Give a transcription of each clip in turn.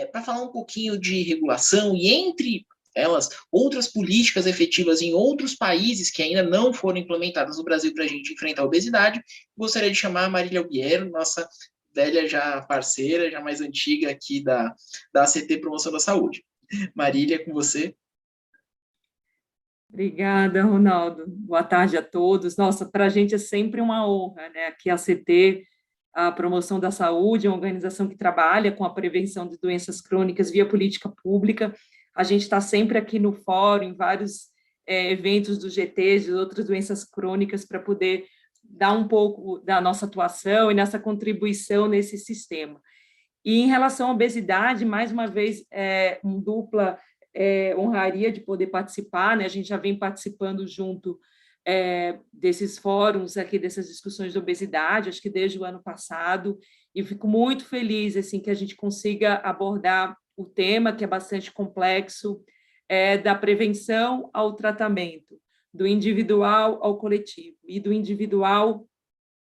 para falar um pouquinho de regulação e, entre elas, outras políticas efetivas em outros países que ainda não foram implementadas no Brasil para a gente enfrentar a obesidade. Gostaria de chamar a Marília Albiero, nossa velha já parceira, já mais antiga aqui da ACT Promoção da Saúde. Marília, com você. Obrigada, Ronaldo. Boa tarde a todos. Nossa, para a gente é sempre uma honra, né? Aqui a CT, a Promoção da Saúde, é uma organização que trabalha com a prevenção de doenças crônicas via política pública. A gente está sempre aqui no fórum, em vários eventos do GT, de outras doenças crônicas, para poder dar um pouco da nossa atuação e nessa contribuição nesse sistema. E em relação à obesidade, mais uma vez, um dupla honraria de poder participar, né? A gente já vem participando junto desses fóruns aqui, dessas discussões de obesidade, acho que desde o ano passado, e fico muito feliz assim, que a gente consiga abordar o tema, que é bastante complexo, da prevenção ao tratamento, do individual ao coletivo, e do individual,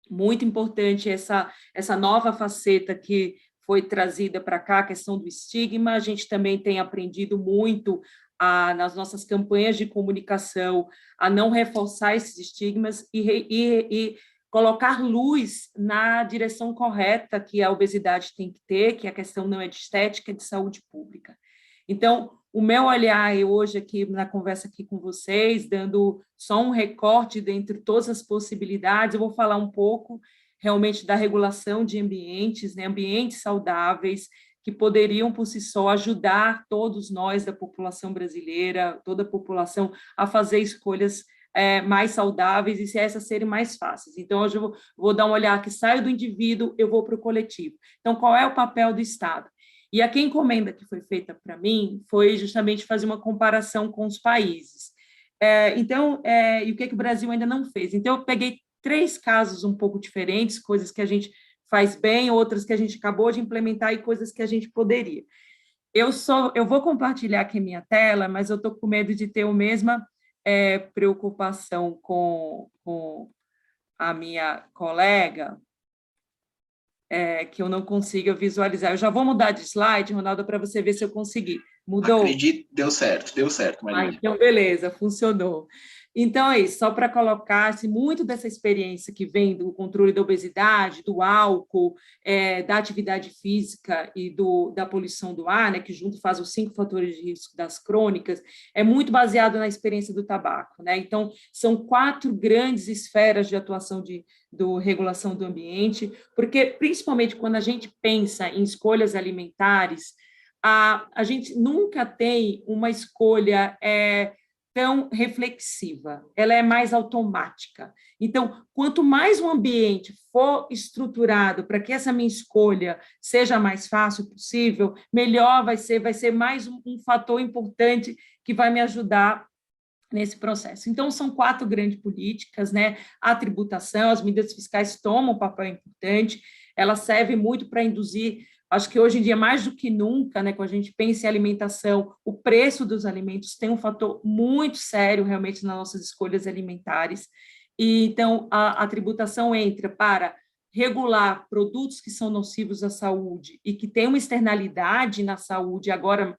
muito importante essa nova faceta que foi trazida para cá, a questão do estigma. A gente também tem aprendido muito nas nossas campanhas de comunicação a não reforçar esses estigmas e colocar luz na direção correta que a obesidade tem que ter, que a questão não é de estética, é de saúde pública. Então, o meu olhar hoje aqui na conversa aqui com vocês, dando só um recorte dentre todas as possibilidades, eu vou falar um pouco realmente da regulação de ambientes, né, ambientes saudáveis, que poderiam, por si só, ajudar todos nós da população brasileira, toda a população, a fazer escolhas mais saudáveis e se essas serem mais fáceis. Então, hoje eu vou dar um olhar que saio do indivíduo, eu vou para o coletivo. Então, qual é o papel do Estado? E a encomenda que foi feita para mim foi justamente fazer uma comparação com os países. E o que o Brasil ainda não fez? Então, eu peguei 3 casos um pouco diferentes, coisas que a gente faz bem, outras que a gente acabou de implementar e coisas que a gente poderia. Eu vou compartilhar aqui a minha tela, mas eu estou com medo de ter a mesma preocupação com a minha colega, que eu não consiga visualizar. Eu já vou mudar de slide, Ronaldo, para você ver se eu conseguir. Mudou? Acredito, deu certo, Marília. Então, beleza, funcionou. Então, é isso, só para colocar assim, muito dessa experiência que vem do controle da obesidade, do álcool, da atividade física e da poluição do ar, né, que junto faz os 5 fatores de risco das crônicas, é muito baseado na experiência do tabaco, né? Então, são 4 grandes esferas de atuação do regulação do ambiente, porque, principalmente quando a gente pensa em escolhas alimentares, a gente nunca tem uma escolha tão reflexiva, ela é mais automática. Então, quanto mais o ambiente for estruturado para que essa minha escolha seja mais fácil possível, melhor vai ser mais um fator importante que vai me ajudar nesse processo. Então, são 4 grandes políticas, né? A tributação, as medidas fiscais tomam um papel importante, ela serve muito para induzir. Acho que hoje em dia, mais do que nunca, né, quando a gente pensa em alimentação, o preço dos alimentos tem um fator muito sério realmente nas nossas escolhas alimentares. E então a tributação entra para regular produtos que são nocivos à saúde e que têm uma externalidade na saúde, agora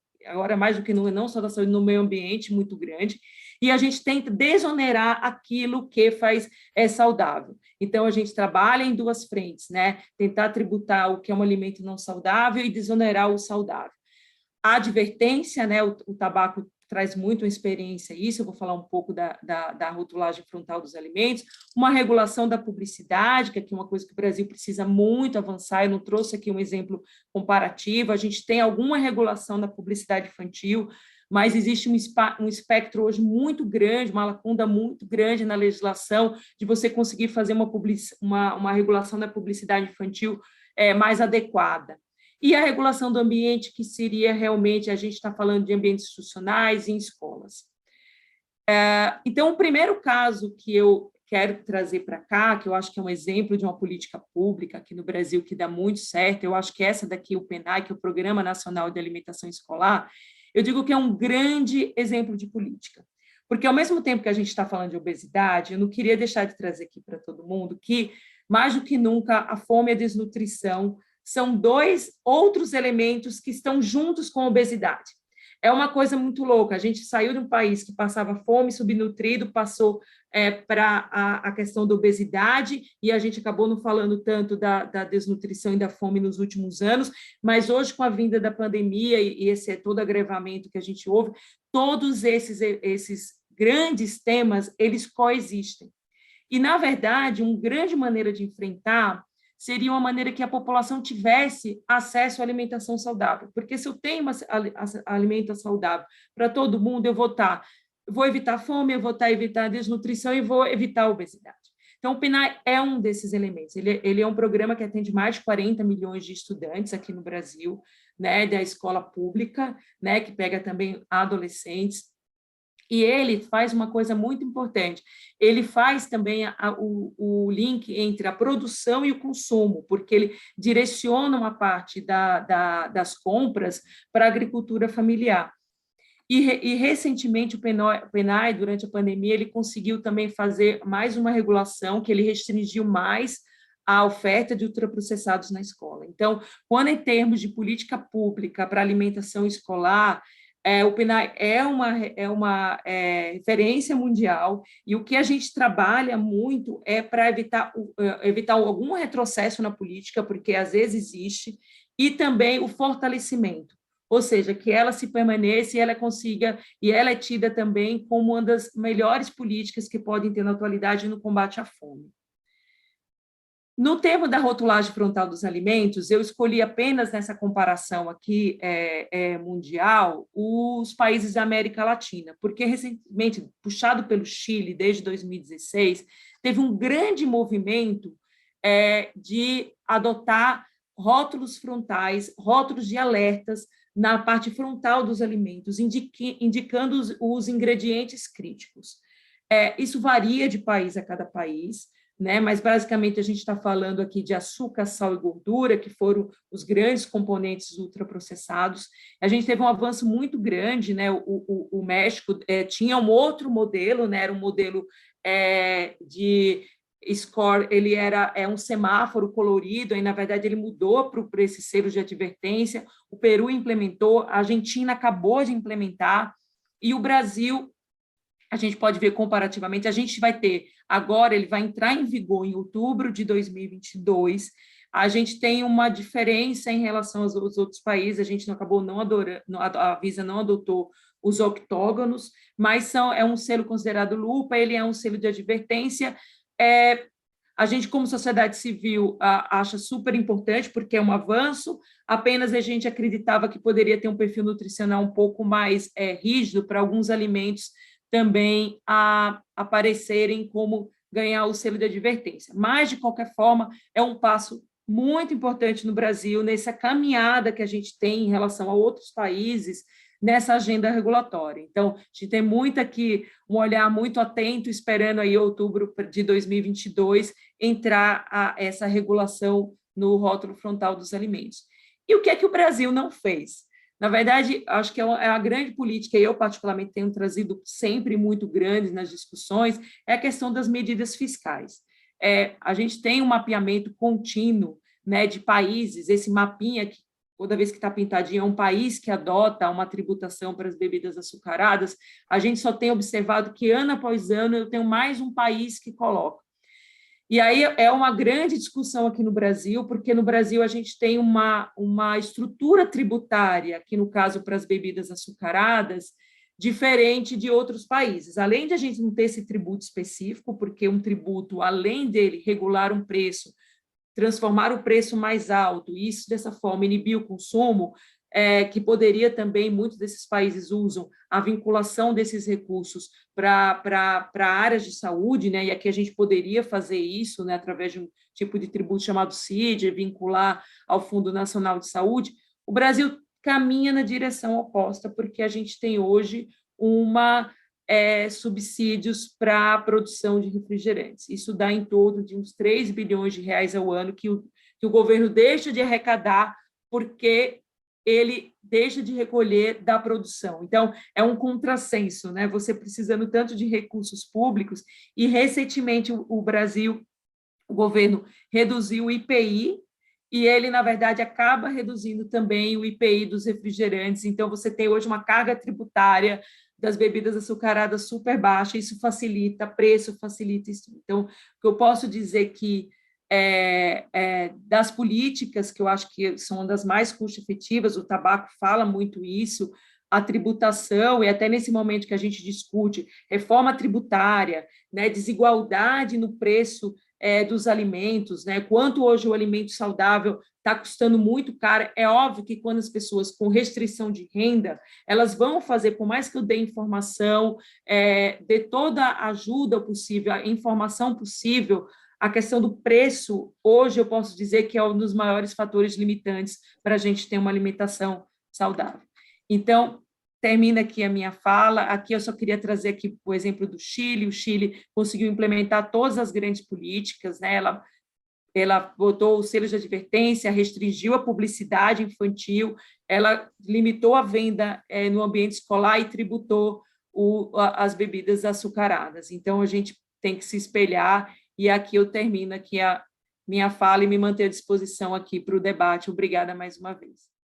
mais do que nunca, não só da saúde, no meio ambiente muito grande, e a gente tenta desonerar aquilo que faz saudável. Então, a gente trabalha em 2 frentes, né? Tentar tributar o que é um alimento não saudável e desonerar o saudável. A advertência, né? O tabaco traz muito uma experiência isso, eu vou falar um pouco da rotulagem frontal dos alimentos, uma regulação da publicidade, que aqui é uma coisa que o Brasil precisa muito avançar, eu não trouxe aqui um exemplo comparativo, a gente tem alguma regulação da publicidade infantil, mas existe um espectro hoje muito grande, uma lacuna muito grande na legislação de você conseguir fazer uma regulação da publicidade infantil mais adequada. E a regulação do ambiente, que seria realmente, a gente está falando de ambientes institucionais e em escolas. Então, o primeiro caso que eu quero trazer para cá, que eu acho que é um exemplo de uma política pública aqui no Brasil que dá muito certo, eu acho que essa daqui, o PNAE, que é o Programa Nacional de Alimentação Escolar, eu digo que é um grande exemplo de política. Porque, ao mesmo tempo que a gente está falando de obesidade, eu não queria deixar de trazer aqui para todo mundo que, mais do que nunca, a fome e a desnutrição são dois outros elementos que estão juntos com a obesidade. É uma coisa muito louca. A gente saiu de um país que passava fome, subnutrido, passou para a questão da obesidade, e a gente acabou não falando tanto da desnutrição e da fome nos últimos anos, mas hoje, com a vinda da pandemia e esse todo agravamento que a gente ouve, todos esses grandes temas, eles coexistem. E, na verdade, uma grande maneira de enfrentar seria uma maneira que a população tivesse acesso à alimentação saudável, porque se eu tenho uma alimentação saudável para todo mundo, eu vou evitar fome, eu vou evitar desnutrição e vou evitar a obesidade. Então, o PNAE é um desses elementos. Ele é um programa que atende mais de 40 milhões de estudantes aqui no Brasil, né, da escola pública, né, que pega também adolescentes. E ele faz uma coisa muito importante, ele faz também o link entre a produção e o consumo, porque ele direciona uma parte das compras para a agricultura familiar. E recentemente, o PNAE, durante a pandemia, ele conseguiu também fazer mais uma regulação, que ele restringiu mais a oferta de ultraprocessados na escola. Então, quando em termos de política pública para alimentação escolar, o PNAE é uma referência mundial, e o que a gente trabalha muito é para evitar algum retrocesso na política, porque às vezes existe, e também o fortalecimento, ou seja, que ela se permaneça e ela consiga, e ela é tida também como uma das melhores políticas que podem ter na atualidade no combate à fome. No termo da rotulagem frontal dos alimentos, eu escolhi apenas nessa comparação aqui mundial os países da América Latina, porque recentemente, puxado pelo Chile desde 2016, teve um grande movimento de adotar rótulos frontais, rótulos de alertas na parte frontal dos alimentos, indicando os ingredientes críticos. Isso varia de país a cada país, né? Mas basicamente a gente está falando aqui de açúcar, sal e gordura, que foram os grandes componentes ultraprocessados. A gente teve um avanço muito grande, né? O México tinha um outro modelo, né? Era um modelo de score, ele era um semáforo colorido, e na verdade ele mudou para esse selo de advertência. O Peru implementou, a Argentina acabou de implementar, e o Brasil, a gente pode ver comparativamente, a gente vai ter, agora ele vai entrar em vigor em outubro de 2022, a gente tem uma diferença em relação aos outros países, a gente não adorando, a Anvisa não adotou os octógonos, mas é um selo considerado lupa, ele é um selo de advertência. A gente, como sociedade civil, acha super importante, porque é um avanço. Apenas a gente acreditava que poderia ter um perfil nutricional um pouco mais rígido para alguns alimentos também aparecerem como ganhar o selo de advertência. Mas, de qualquer forma, é um passo muito importante no Brasil, nessa caminhada que a gente tem em relação a outros países, nessa agenda regulatória. Então, a gente tem muito aqui, um olhar muito atento, esperando aí outubro de 2022 entrar essa regulação no rótulo frontal dos alimentos. E o que é que o Brasil não fez? Na verdade, acho que é a grande política, e eu particularmente tenho trazido sempre muito grande nas discussões, é a questão das medidas fiscais. A gente tem um mapeamento contínuo, né, de países, esse mapinha que toda vez que está pintadinho, é um país que adota uma tributação para as bebidas açucaradas, a gente só tem observado que, ano após ano, eu tenho mais um país que coloca. E aí é uma grande discussão aqui no Brasil, porque no Brasil a gente tem uma estrutura tributária, que no caso para as bebidas açucaradas, diferente de outros países. Além de a gente não ter esse tributo específico, porque um tributo, além dele regular um preço, transformar o preço mais alto, e isso dessa forma inibir o consumo, que poderia também, muitos desses países usam a vinculação desses recursos para áreas de saúde, né? E aqui a gente poderia fazer isso, né, através de um tipo de tributo chamado CID, vincular ao Fundo Nacional de Saúde. O Brasil caminha na direção oposta, porque a gente tem hoje subsídios para a produção de refrigerantes. Isso dá em torno de uns 3 bilhões de reais ao ano que o governo deixa de arrecadar porque ele deixa de recolher da produção. Então, é um contrassenso, né? Você precisando tanto de recursos públicos, e recentemente o Brasil, o governo reduziu o IPI, e ele, na verdade, acaba reduzindo também o IPI dos refrigerantes. Então, você tem hoje uma carga tributária das bebidas açucaradas super baixa, isso facilita, preço facilita isso. Então, o que eu posso dizer que das políticas, que eu acho que são das mais custo-efetivas, o tabaco fala muito isso, a tributação, e até nesse momento que a gente discute reforma tributária, né, desigualdade no preço dos alimentos, né, quanto hoje o alimento saudável está custando muito caro. É óbvio que quando as pessoas com restrição de renda, elas vão fazer, por mais que eu dê informação, dê toda a ajuda possível, a informação possível, a questão do preço, hoje eu posso dizer que é um dos maiores fatores limitantes para a gente ter uma alimentação saudável. Então, termina aqui a minha fala. Aqui eu só queria trazer aqui o exemplo do Chile. O Chile conseguiu implementar todas as grandes políticas, né? Ela botou o selo de advertência, restringiu a publicidade infantil, ela limitou a venda no ambiente escolar e tributou as bebidas açucaradas. Então, a gente tem que se espelhar, e aqui eu termino aqui a minha fala e me manter à disposição aqui para o debate. Obrigada mais uma vez.